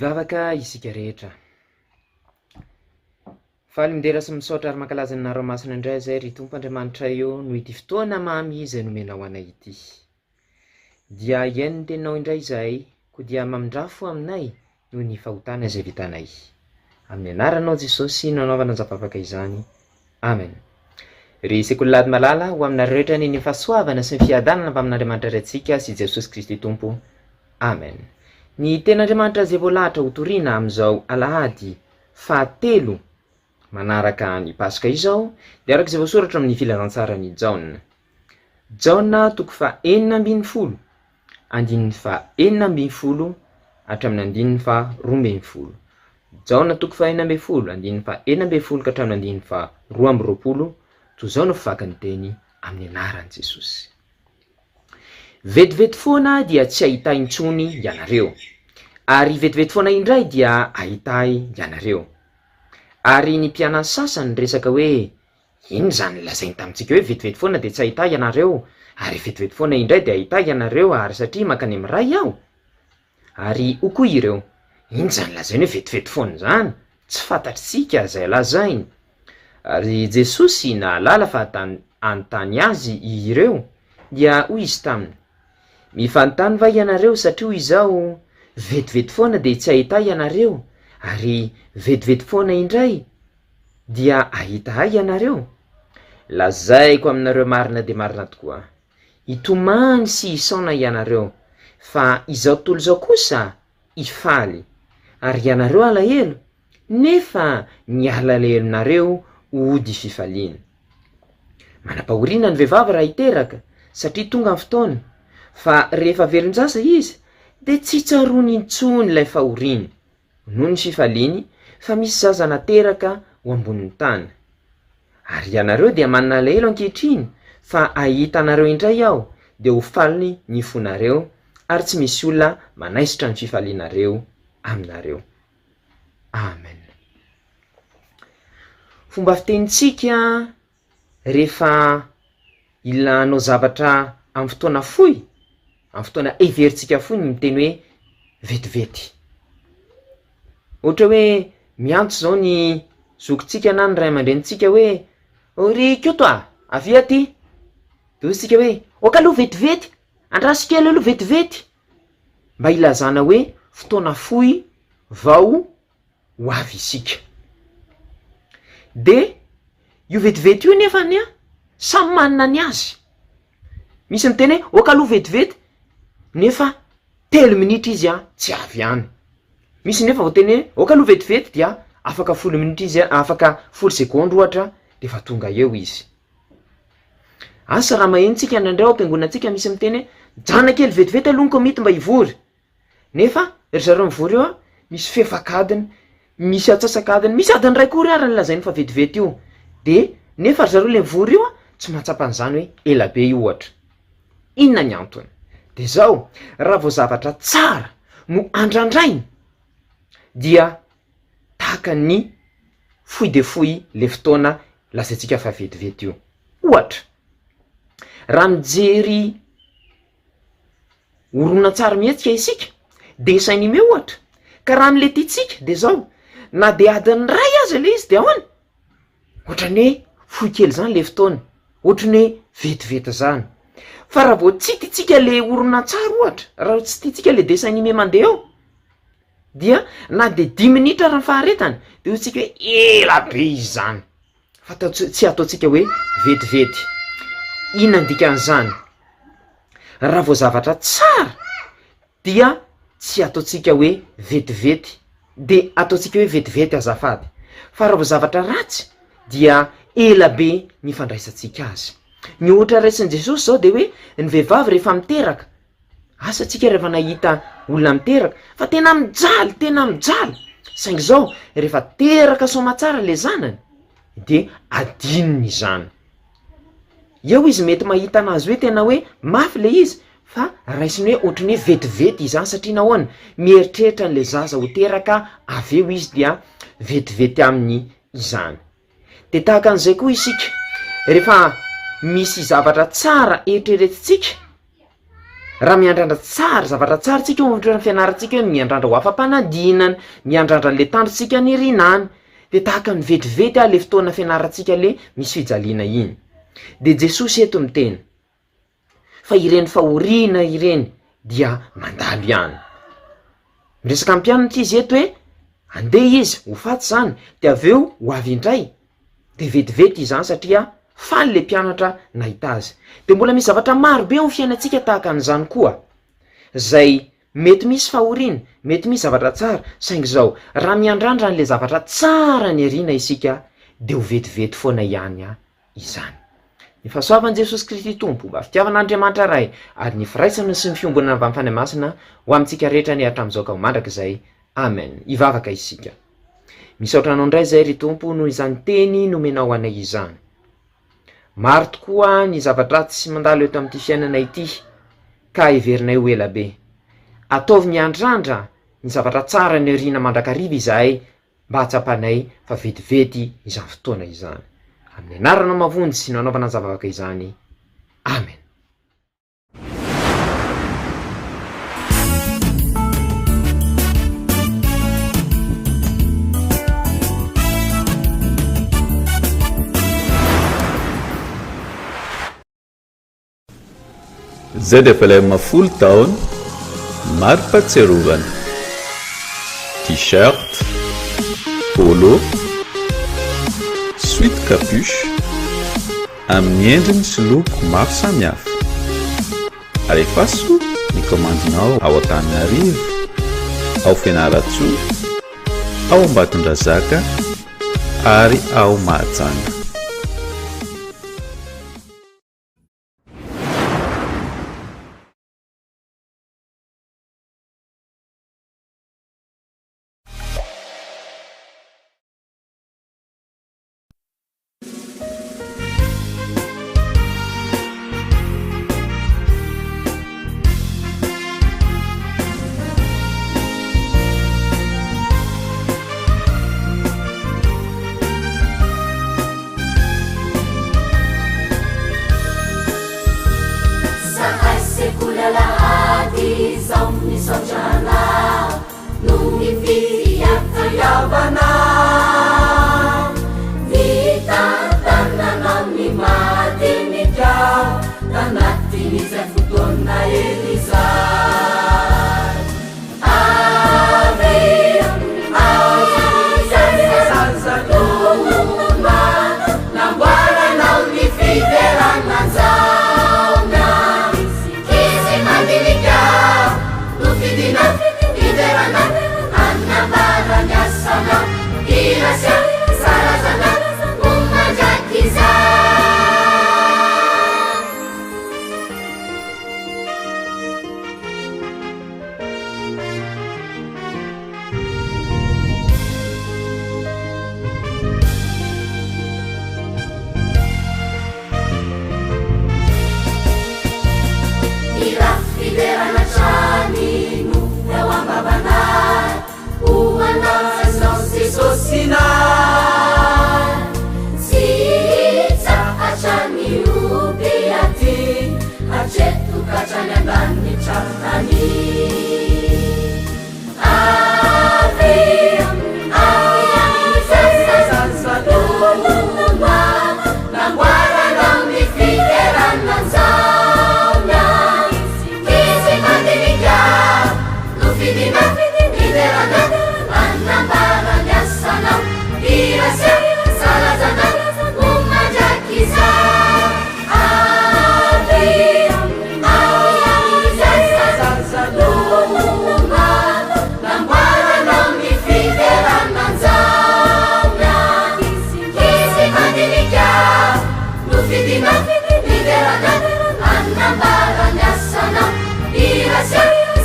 Ivavaka isika rehetra. Faly midera sy misaotra ary mankalaza ny naramasina indray izay ry Tompoandriamanitra eo no ity fotoana mamy izay nomena ho anay ity. Dia iaino ny teninao indray izay, ko dia mamindrafo aminay noho ny fahotana izay vitanay. Amin'ny anaranao Jesosy no anaovana zavavaka izany. Amen. Ry sekolilady malala ho amina rehetra ny fahasoavana sy ny fiadanana mba amin'Andriamanitra raintsika sy Jesosy Kristy Tompo. Amen. Ny ten'Andriamanitra izay voalahatra ho toriana amin'izao alahady 7 manaraka ny Pasika izao dia araka izay voasoratra amin'ny filazantsarany Jaona. Jaona 4:4, 4:4 hatramin'ny 12. Jaona 4:4, 4:4 ka hatramin'ny 12. Toy izao no fivakany teny amin'ny anaran'i Jesosy. Vetivety foana dia tsy ahita intsony ianareo, ary vetivety foana indray dia ahita ianareo. Ary ny mpianany sasany resaka hoe ino zany lazainy tamintsika hoe vetivety foana dia tsy ahita ianareo, ary vetivety foana indray dia ahita ianareo ary satria mankany amin'ny ray aho. Ary hokoa ireo, ino zany lazainy hoe vetivety foana zany, tsy fantatritsika izay lazainy. Ary Jesosy nahalala fa anontany azy ireo dia hoy izy taminy, mifanontany va ianareo satria hoy izao vetivety foana dia tsy ahita ianareo, ary vetivety foana indray dia ahita ianareo? Lazaiko aminareo marina dia marina tokoa, hitomany sy hisaona ianareo, fa izao tontolo izao kosa hifaly, ary ianareo alahelo, nefa ny alahelonareo hody fifaliana. Manam-pahoriana ny vehivavy raha hiteraka, satria tonga ny fotoana, fa rehefa velon-jasa izy dia tsy tsarony intsony ilay fahoriana noho ny fifaliany, fa misy zaza nateraka ho ambonin'ny tany. Ary ianareo dia manana alahelo ankehitriny, fa ahitanareo indray aho dia ho faly ny fonareo, ary tsy misy olona manaisitra ny fifalianareo aminareo. Amen. Fomba fitenitsika rehefa ilanao zavatra amin'ny fotoana fohy, amin'ny fotoana heverintsika fohy, miteny hoe vetivety. Ohatra hoe miantso zao ny zokintsika na ny ray aman-drenitsika hoe ry keo toa, avy aty. Dia isika hoe oka aloha vetivety, andraso kely aloha vetivety, mba ilazana hoe fotoana fohy vao ho avy isika. De io vetivety io nefa samy manana ny azy. Misy miteny hoe oka aloha vetivety, nefa 3 minitra izy tsy avy any. Misy nefa vao teny hoe oka aloha vetivety dia afaka 10 minitra izy, afaka 10 sekondy ohatra dia efa tonga eo izy. Asa raha mahentsika indraindray ao am-piangonantsika misy miteny hoe jana kely vetivety aloha mity mba hivory. Nefa ry zareo mivory eo misy fefakadiny, misy atsasakadiny, misy adiny ray kory ary ny lazainy fa vetivety io. De nefa ry zareo le mivory io tsy mahatsapan'izany hoe ela be io ohatra. Inona ny antony? De zao, raha vao zavatra tsara no andrandrainy dia tahaka ny fohy de fohy le fotoana lazaintsika fa vetivety io. Ohatra, raha mijery horonan-tsary mihetsika isika de sainime ohatra, ka raha am'le tiantsika de zao, na de adiny ray aza le izy de ahoana? Ohatrany hoe fohy kely zany le fotoana, ohatrany hoe vetivety zany. Fa raha vao tsy tiantsika le horonan-tsary ohatra, raha tsy tiantsika le dessin animé mandeha eo, dia na de 10 minitra raha faharetany de hotsika hoe ela be izy zany, fa tsy ataontsika hoe vetivety. Inona ny dikan'izany? Raha vao zavatra tsara dia tsy ataontsika hoe vetivety, de ataontsika hoe vetivety azafady. Fa raha vao zavatra ratsy dia ela be ny fandraisantsika azy. Ny ohatra raisin'i Jesosy zao de hoe ny vehivavy rehefa miteraka, asantsika rehefa nahita olona miteraka fa tena mijaly, saingy zao rehefa teraka soma tsara le zanany de adinony izany. Eo izy mety mahita anazy hoe tena hoe mafy le izy, fa raisiny hoe ohatrany hoe vetivety izany satria nahoana? Mieritreritra n'le zaza ho teraka, avy eo izy dia vetivety aminy izany. De tahaka an'izay koa isika, rehefa misy zavatra tsara eritreretintsika raha miandrandra tsara zavatra tsara tsika eo am'toerana fianarantsika hoe miandrandra ho afam-panadinana, miandrandra le tandrotsika ny rinany, de tahaka ny vetivety le fotoana fianarantsika le misy fijaliana iny. De Jesosy eto miteny fa ireny fahoriana ireny dia mandalo ihany. Miresaka ampianatra izy eto hoe andeha izy ho faty zany, de aveo ho avy indray, de vetivety izany satria faly le mpianatra nahita azy. De mbola misy zavatra maro be ao amin'ny fiainantsika tahaka an'izany koa, zay mety misy fahoriana, mety misy zavatra tsara, saingy zao raha miandrandra an'le zavatra tsara ny ariana isika de ho vetivety foana ihany izany. Ny fahasoavan'i Jesosy Kristy Tompo, mba fitiavan'Andriamanitra ray, ary ny firaisana sy ny fiombonana avy amin'ny fanahy masina ho amintsika rehetra ny hatramin'izao ka ho mandrakizay. Amen. Ivavaka isika. Misaotra anao indray zay ry Tompo noho izany teny nomenao anay izany. Maro tokoa ny zavatra tsy mandalo eto amin'ity fiainanay ity, ka heverinay ho ela be. Ataovy miandrandra ny zavatra tsara ny ariana mandrakariva izahay, mba hatsapanay fa vetivety izany fotoana izany. Amin'ny anarana mavonjy sy nanaovana zavavaka izany. Amen. ZFLM full town, Marpatserovan, t-shirt, polo, sweat capuche, amin'ny endriny sy loko maro samihafa. Alefaso ny komandinao ao Antananarivo, ao Fianarantsoa, ao Ambatondrazaka ary ao Mahajanga.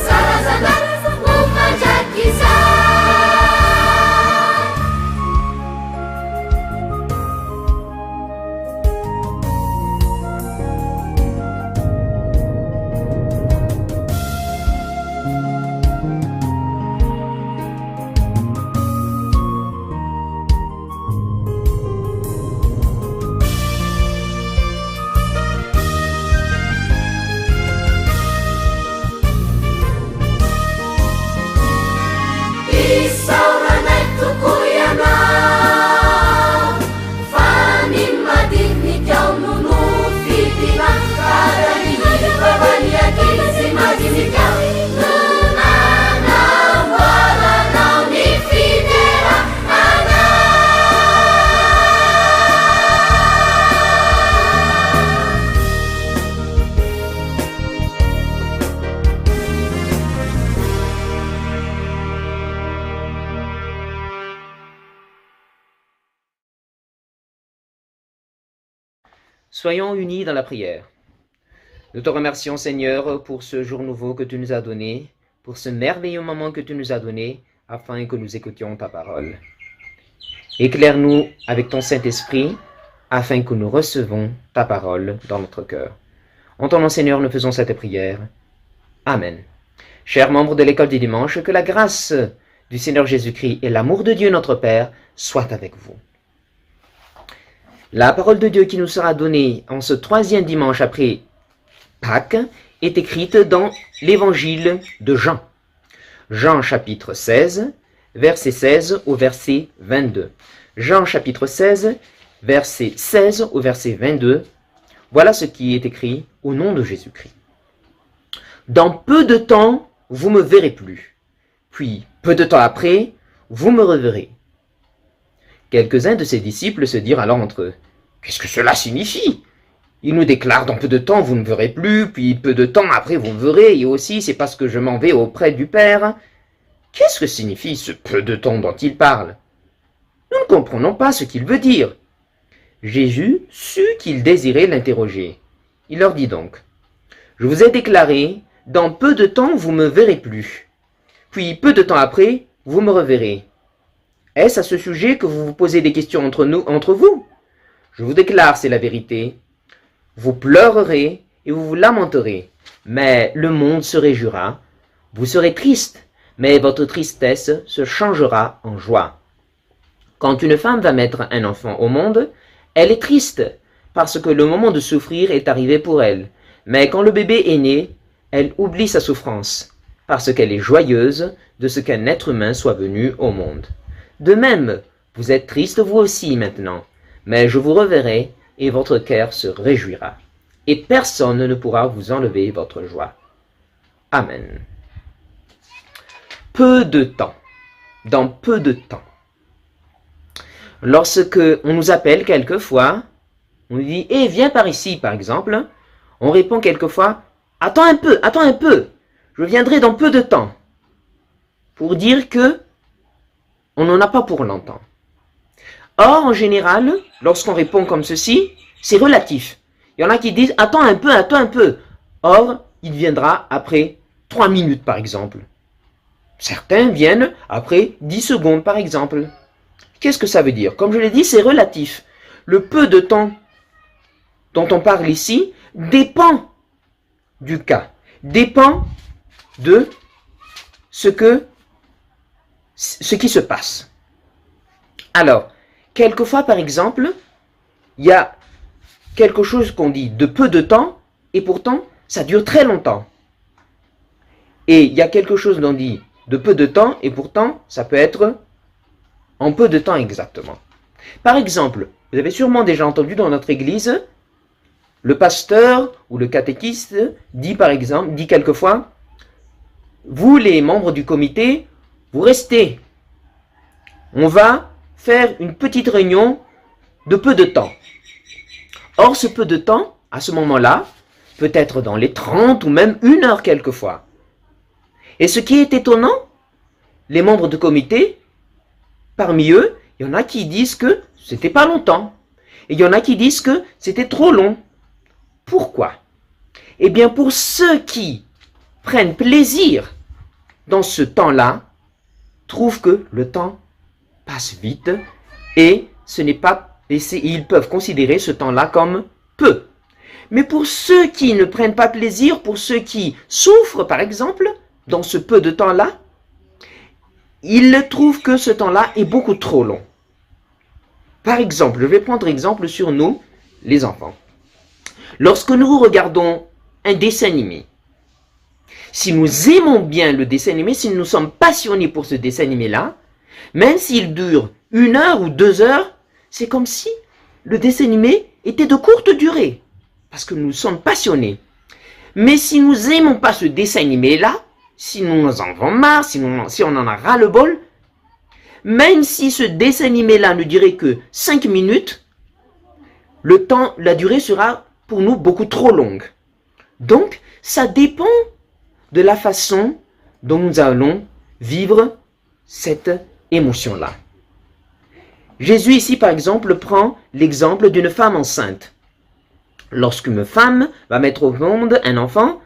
Sarazana, uma jaquisa. Soyons unis dans la prière. Nous te remercions, Seigneur, pour ce jour nouveau que tu nous as donné, pour ce merveilleux moment que tu nous as donné, afin que nous écoutions ta parole. Éclaire-nous avec ton Saint-Esprit, afin que nous recevons ta parole dans notre cœur. En ton nom, Seigneur, nous faisons cette prière. Amen. Chers membres de l'école du dimanche, que la grâce du Seigneur Jésus-Christ et l'amour de Dieu notre Père soient avec vous. La parole de Dieu qui nous sera donnée en ce 3e dimanche après Pâques est écrite dans l'évangile de Jean. Jean chapitre 16, verset 16 au verset 22. Jean chapitre 16, verset 16 au verset 22. Voilà ce qui est écrit au nom de Jésus-Christ. Dans peu de temps, vous me verrez plus. Puis, peu de temps après, vous me reverrez. Quelques-uns de ses disciples se dirent alors entre eux, « Qu'est-ce que cela signifie ? Il nous déclare dans peu de temps, vous ne me verrez plus, puis peu de temps après, vous me verrez, et aussi c'est parce que je m'en vais auprès du Père. Qu'est-ce que signifie ce peu de temps dont il parle ? Nous ne comprenons pas ce qu'il veut dire. » Jésus sut qu'ils désiraient l'interroger. Il leur dit donc, « Je vous ai déclaré, dans peu de temps, vous me verrez plus. Puis peu de temps après, vous me reverrez. Est-ce à ce sujet que vous vous posez des questions entre vous ? Je vous déclare, c'est la vérité. Vous pleurerez et vous vous lamenterez, mais le monde se réjouira. Vous serez triste, mais votre tristesse se changera en joie. Quand une femme va mettre un enfant au monde, elle est triste, parce que le moment de souffrir est arrivé pour elle. Mais quand le bébé est né, elle oublie sa souffrance, parce qu'elle est joyeuse de ce qu'un être humain soit venu au monde. De même, vous êtes triste vous aussi maintenant, mais je vous reverrai et votre cœur se réjouira. Et personne ne pourra vous enlever votre joie. Amen. Peu de temps. Dans peu de temps. Lorsque on nous appelle quelquefois, on nous dit « Eh, viens par ici » par exemple, on répond quelquefois « Attends un peu, je viendrai dans peu de temps » pour dire que on n'en a pas pour longtemps. Or, en général, lorsqu'on répond comme ceci, c'est relatif. Il y en a qui disent « Attends un peu ». Or, il viendra après 3 minutes par exemple. Certains viennent après 10 secondes par exemple. Qu'est-ce que ça veut dire? Comme je l'ai dit, c'est relatif. Le peu de temps dont on parle ici dépend du cas, dépend de ce qui se passe. Alors, quelquefois, par exemple, il y a quelque chose qu'on dit de peu de temps et pourtant, ça dure très longtemps. Et il y a quelque chose qu'on dit de peu de temps et pourtant, ça peut être en peu de temps exactement. Par exemple, vous avez sûrement déjà entendu dans notre église, le pasteur ou le catéchiste dit quelquefois, vous les membres du comité, vous restez. On va faire une petite réunion de peu de temps. Or, ce peu de temps, à ce moment-là, peut être dans les 30 ou même 1 heure quelquefois. Et ce qui est étonnant, les membres du comité, parmi eux, il y en a qui disent que c'était pas longtemps. Et il y en a qui disent que c'était trop long. Pourquoi? Eh bien, pour ceux qui prennent plaisir dans ce temps-là, trouvent que le temps passe vite et ils peuvent considérer ce temps-là comme peu. Mais pour ceux qui ne prennent pas plaisir, pour ceux qui souffrent par exemple, dans ce peu de temps-là, ils trouvent que ce temps-là est beaucoup trop long. Par exemple, je vais prendre exemple sur nous, les enfants. Lorsque nous regardons un dessin animé, si nous aimons bien le dessin animé, si nous sommes passionnés pour ce dessin animé-là, même s'il dure 1 heure ou 2 heures, c'est comme si le dessin animé était de courte durée, parce que nous sommes passionnés. Mais si nous n'aimons pas ce dessin animé-là, si nous en avons marre, si on en a ras-le-bol, même si ce dessin animé-là ne durait que 5 minutes, la durée sera pour nous beaucoup trop longue. Donc, ça dépend de la façon dont nous allons vivre cette émotion-là. Jésus ici, par exemple, prend l'exemple d'une femme enceinte. lorsqu'une femme va mettre au monde un enfant,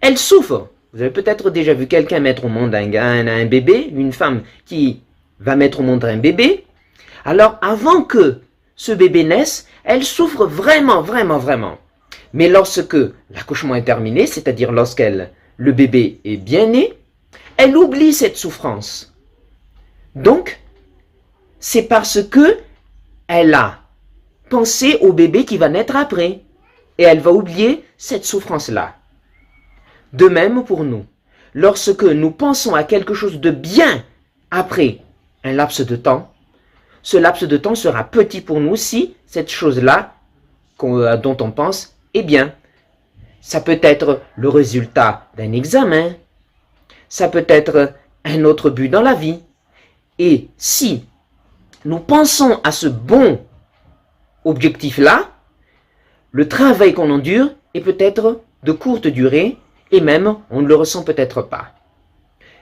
elle souffre. Vous avez peut-être déjà vu quelqu'un mettre au monde un bébé, une femme qui va mettre au monde un bébé. Alors, avant que ce bébé naisse, elle souffre vraiment, vraiment, vraiment. Mais lorsque l'accouchement est terminé, c'est-à-dire le bébé est bien né, elle oublie cette souffrance. Donc, c'est parce que elle a pensé au bébé qui va naître après. Et elle va oublier cette souffrance-là. De même pour nous. Lorsque nous pensons à quelque chose de bien après un laps de temps, ce laps de temps sera petit pour nous si cette chose-là dont on pense est bien. Ça peut être le résultat d'un examen. Ça peut être un autre but dans la vie. Et si nous pensons à ce bon objectif-là, le travail qu'on endure est peut-être de courte durée et même on ne le ressent peut-être pas.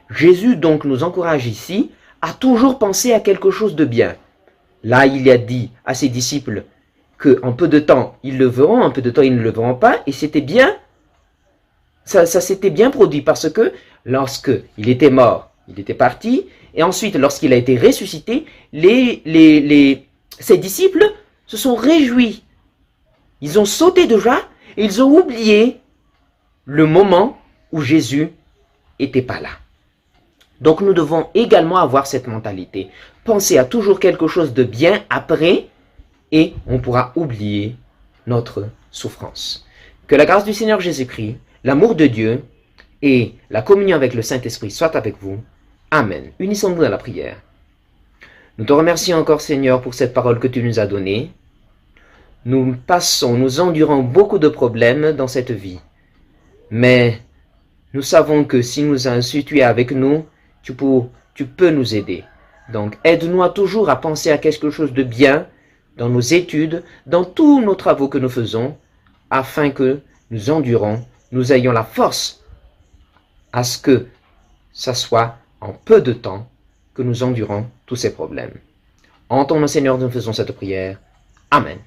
Jésus donc nous encourage ici à toujours penser à quelque chose de bien. Là, il a dit à ses disciples qu'en peu de temps, ils le verront, en peu de temps, ils ne le verront pas, et c'était bien, ça s'était bien produit parce que lorsqu'il était mort, il était parti, et ensuite, lorsqu'il a été ressuscité, ses disciples se sont réjouis. Ils ont sauté de joie et ils ont oublié le moment où Jésus n'était pas là. Donc nous devons également avoir cette mentalité. Penser à toujours quelque chose de bien après et on pourra oublier notre souffrance. Que la grâce du Seigneur Jésus-Christ, l'amour de Dieu et la communion avec le Saint-Esprit soient avec vous. Amen. Unissons-nous dans la prière. Nous te remercions encore Seigneur pour cette parole que tu nous as donnée. Nous endurons beaucoup de problèmes dans cette vie. Mais nous savons que si tu es avec nous, tu peux nous aider. Donc aide-nous toujours à penser à quelque chose de bien dans nos études, dans tous nos travaux que nous faisons, afin que nous endurons, nous ayons la force à ce que ça soit en peu de temps que nous endurons tous ces problèmes. En ton nom Seigneur, nous faisons cette prière. Amen.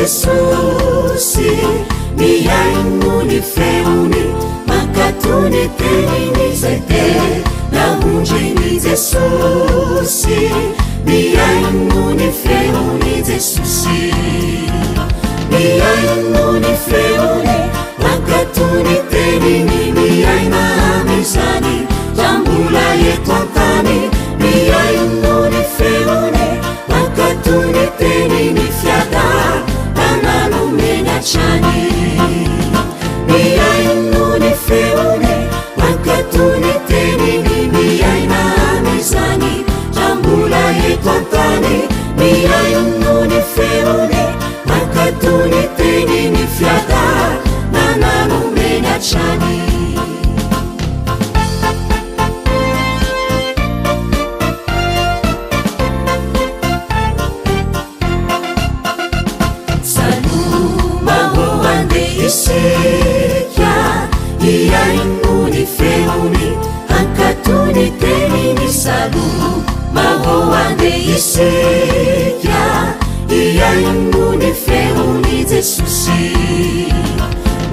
Yesusi mihainuni feuni makatuni tenini zaite na munjini Yesusi mihainuni feuni Yesusi mihainuni feuni makatuni tenini mihaina misani jambula yetontani mihainuni feuni makatuni tenini fiada chani miainuni feuni makatuni tenini miaina misani jambula yetontani miainuni feuni makatuni tenini fiada nananumena chani Sekia iainuni feuni hankatuni tenini salu mahoande isekia iainuni feuni Yesusi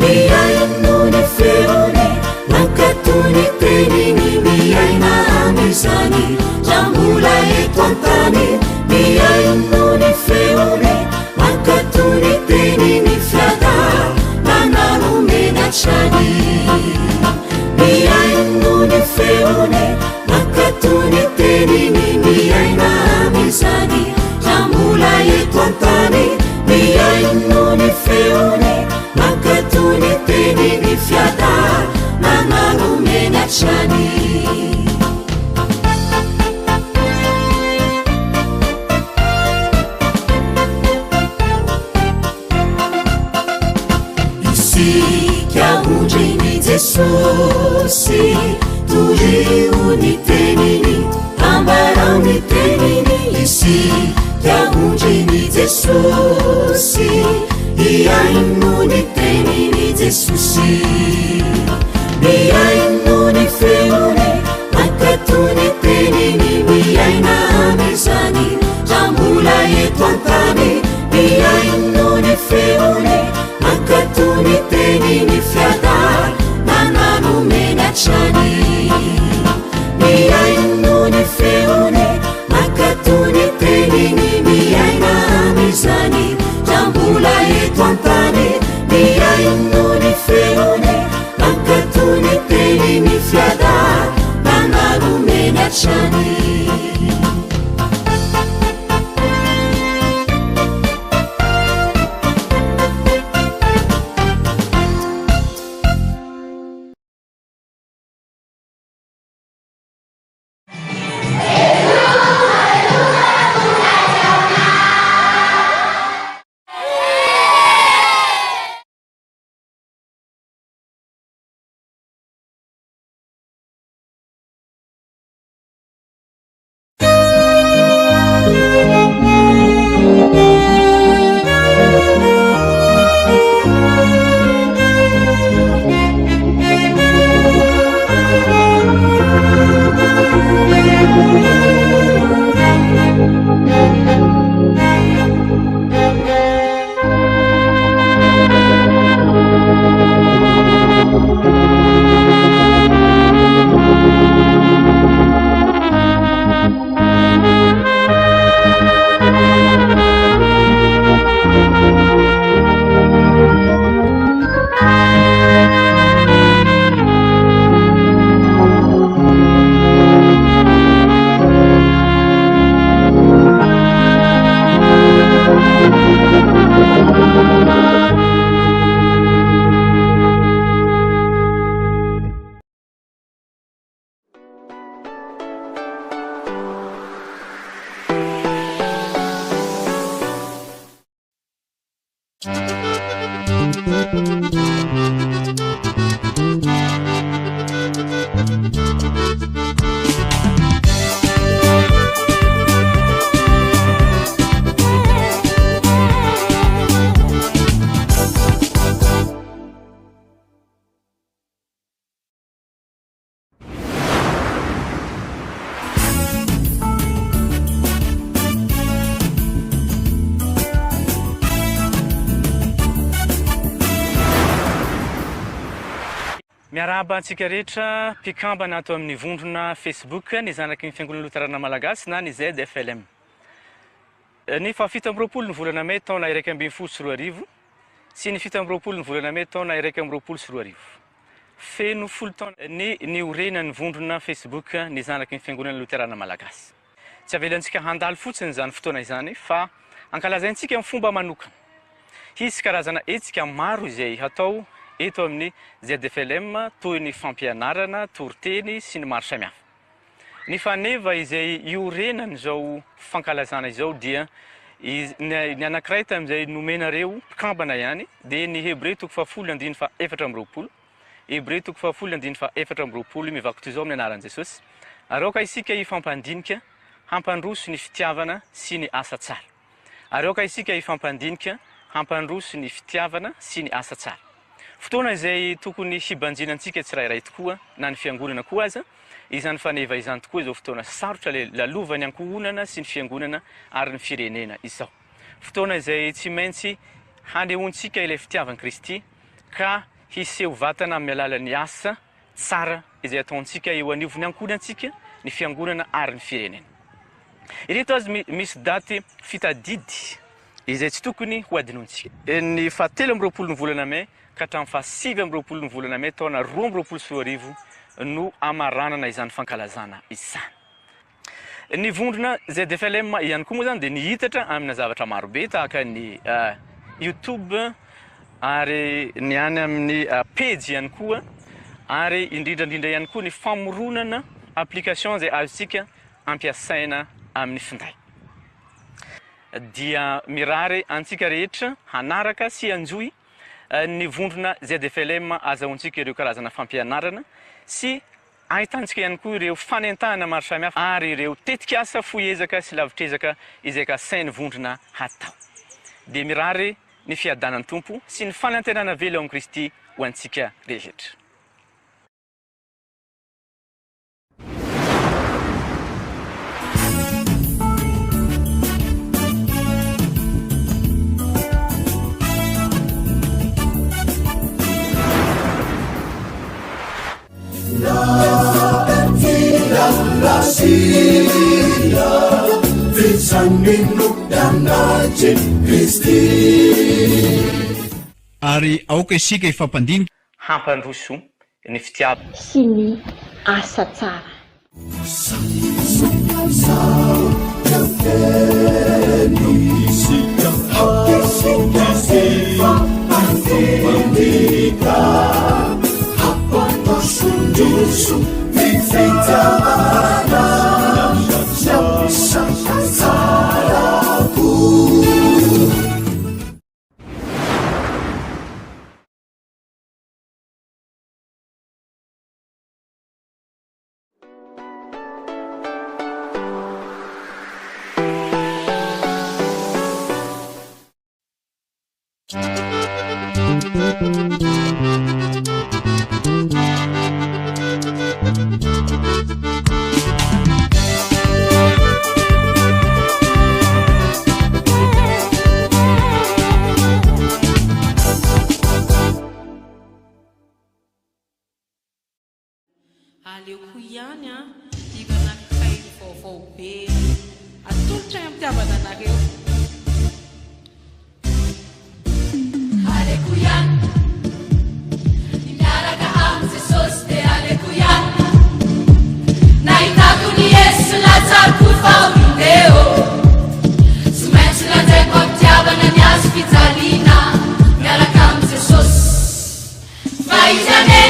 miainuni feuni hankatuni tenini miaina misani jambula yetontani miainuni feuni hankatuni tenini fiada chani miainuni feuni makatuni tenini miaina misani jambula yetontani miainuni feuni makatuni tenini fiada nananumena chani Yesusi turiuni tenini ambarani tenini isi yahunjini Jesusi iainuni tenini Jesusi miainuni feuni makatuni tenini miaina amizani jamula yetu antani miainuni feuni makatuni tenini fiada nananu menachani miainuni feuni makatuni tenini miaina amizani jamula yetu antani miainuni feuni makatuni tenini fiada nananu menachani miarahaba antsika rehetra mpikambana ato amin'ny vondrona Facebook ny zanaky ny fiangonana Luterana Malagasy na ny ZFLM. Ny fafito amby roapolo ny volana May taona 2024 sy ny fito amby roapolo ny volana May taona 2024. Feno folo taona ny orenan'ny vondrona Facebook ny zanaky ny fiangonana Luterana Malagasy. Tsy avelantsika handalo fotsiny zany fotoana izany fa ankalazaintsika amin'ny fomba manokana. Hisy karazana etsika maro izay hatao eto amin'ny ZFLM toy ny fampianarana, toriteny sy ny maro samihafa. Ny faneva izay iorenany izao fankalazana izao dia ny anankiray tamin'izay nomenareo mpikambana ihany dia ny Hebreo 10:4 Hebreo 10:4 mivako toy izao amin'ny anaran'i Jesosy. Aroka isika ifampandinika hampandroso ny fitiavana sy ny asa tsara. Aroka isika ifampandinika hampandroso ny fitiavana sy ny asa tsara. Fotoana izay tokony hibanjinantsika tsirairay tokoa na ny fiangonana koa aza, izany faneva izany tokoa izao fotoana sarotra lalovany ankohonana sy ny fiangonana ary ny firenena izao. Fotoana izay tsy maintsy hanehontsika ilay fitiavan'i Kristy ka hiseho vatana amin'ny alalan'ny asa tsara izay ataontsika eo anivon'ny ankohonantsika, ny fiangonana ary ny firenena. Ireto azy misy daty fitadidy izay tsy tokony ho adinontsika. Ny 17 ny volana May ka hatramin'ny 27 ny volana May taona 2024 no amaranana izany fankalazana izany. Ny vondrona ZFLM ihany koa moa zany dia nihitatra amina zavatra marobe tahaka ny YouTube ary ny any amin'ny page ihany koa ary indrindrandrindra ihany koa ny famoronana application zay azontsika ampiasaina amin'ny finday. Dia mirary antsika rehetra hanaraka sy anjoy ny vondrona ZFLM azahoantsika ireo karazana fampianarana sy ahitantsika ihany koa ireo fanentahana maro samihafa ary ireo tetika asa foezaka sy lavitrezaka izay ka sainy vondrona hatao dia mirary ny fiadanany tompo sy ny fanantenana velo amin'ny Kristy ho antsika rehetra. Ary aoka isika ifampandinika hampandroso ny fitiava sy ny asa tsara. Aleoko ihany hivanakay vaovao be atolotra ny amitiavana anareo. Aleoko ihany ny miaraka amin'ny Jesosy dia aleoko ihany nahitako ny Yesu latsaroko faorindeo tsy maintsy lanjaiko amitiavana ny azo fijaliana miaraka amin'ny Jesosy fa izy ane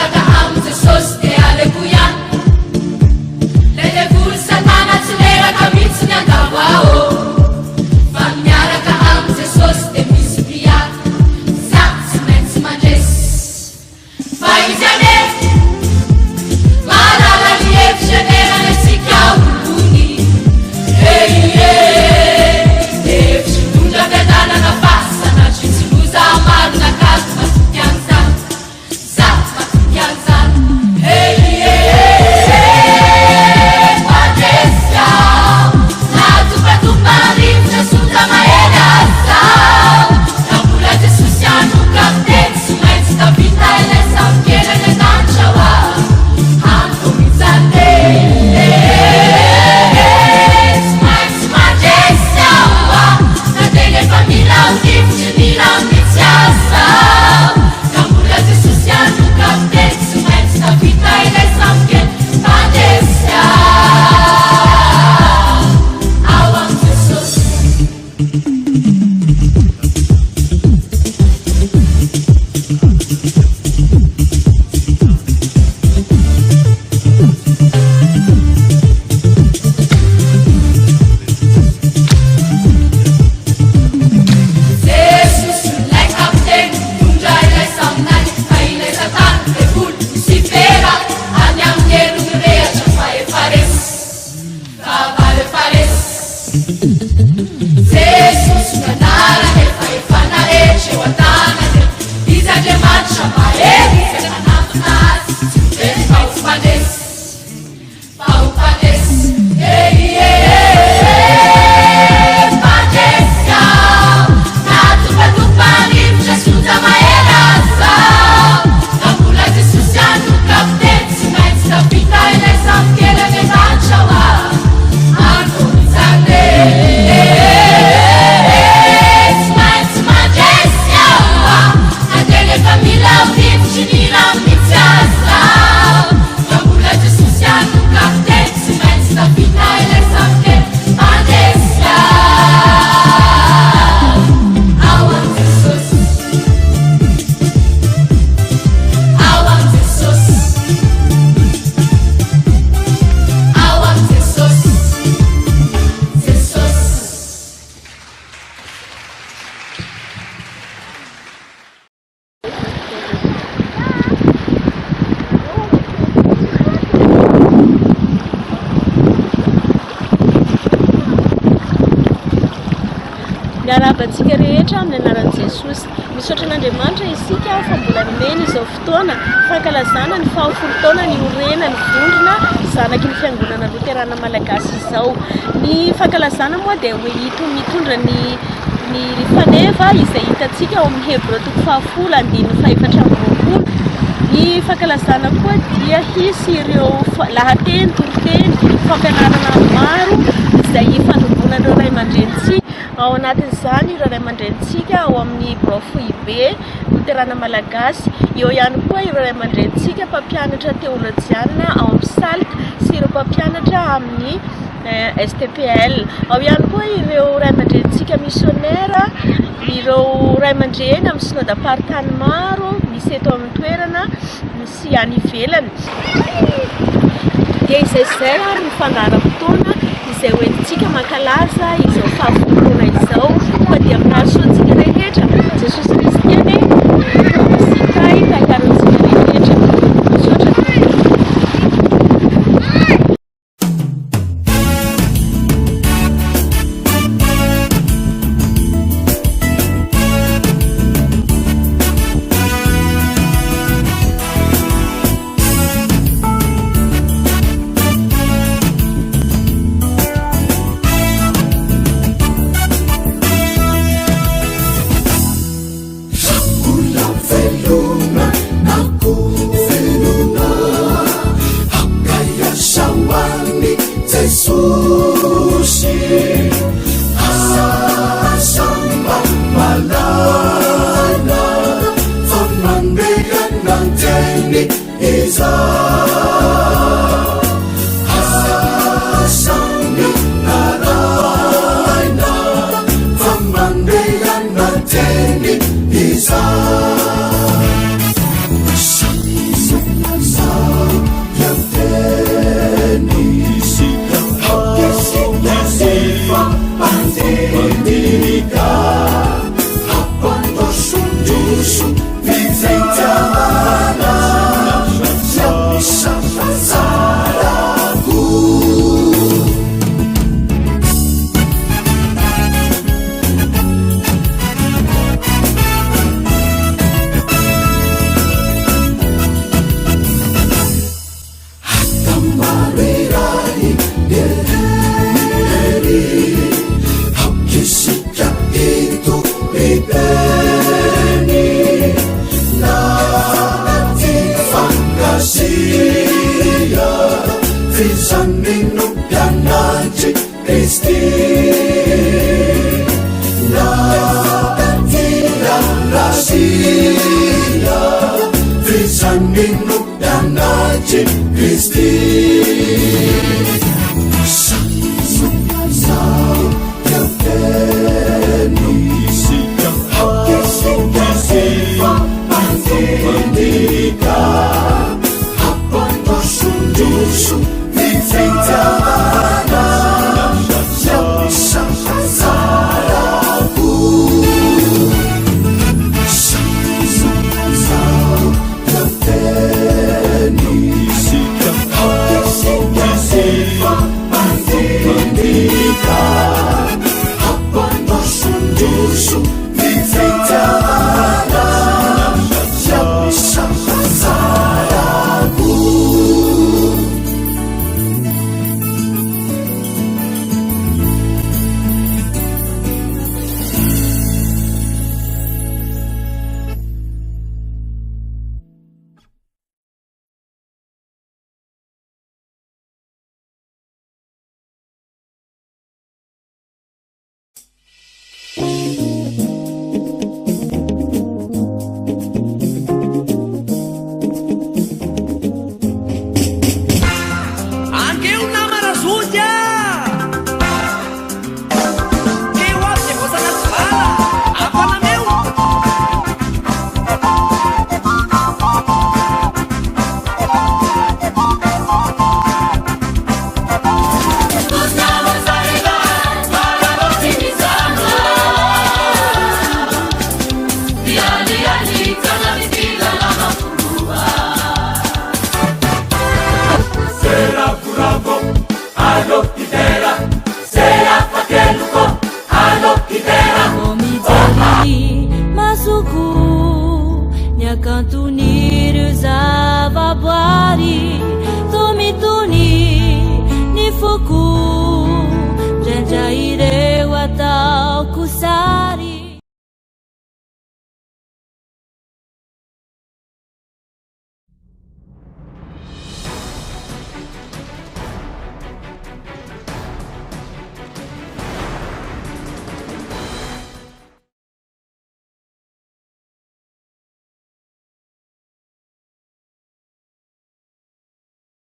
Jesus, Miarabantsika rehetra amin'ny anaran'i Jesosy. Misaotra an'Andriamanitra isika fa mbola nomeny izao fotoana fankalazana ny fahafolo taona ny orena ny vondrona zanaky ny fiangonana Luterana Malagasy izao. Ny fankalazana moa dia mitondra ny rifaneva izay hitantsika ao amin'ny Hebreo 10:7-20. Ny fankalazana koa dia hisy ireo lahateny, toriteny, fampianarana maro izay fandombonan'ireo ray aman-drenitsika. Ao anatin'izany ireo ray aman-drenitsika ao amin'ny Brofoibe Luterana Malagasy. Eo ihany koa ireo ray aman-drenitsika mpampianatra teolojiana ao amin'ny SALT sy ireo mpampianatra amin'ny STPL. Ao ihany koa ireo ray aman-drenitsika missionnaire, ireo ray aman-dreny amin'ny synodam-paritany maro misy eto amin'ny toerana misy any ivelany. Dia izay ary ny fandaharam-potoana izay hoentintsika mankalaza izao fahafoloana izao fa dia mirahasoantsika rehetra Jesosy Kristy ane sikay kahikarantsika rehetra. Misaotra Kristi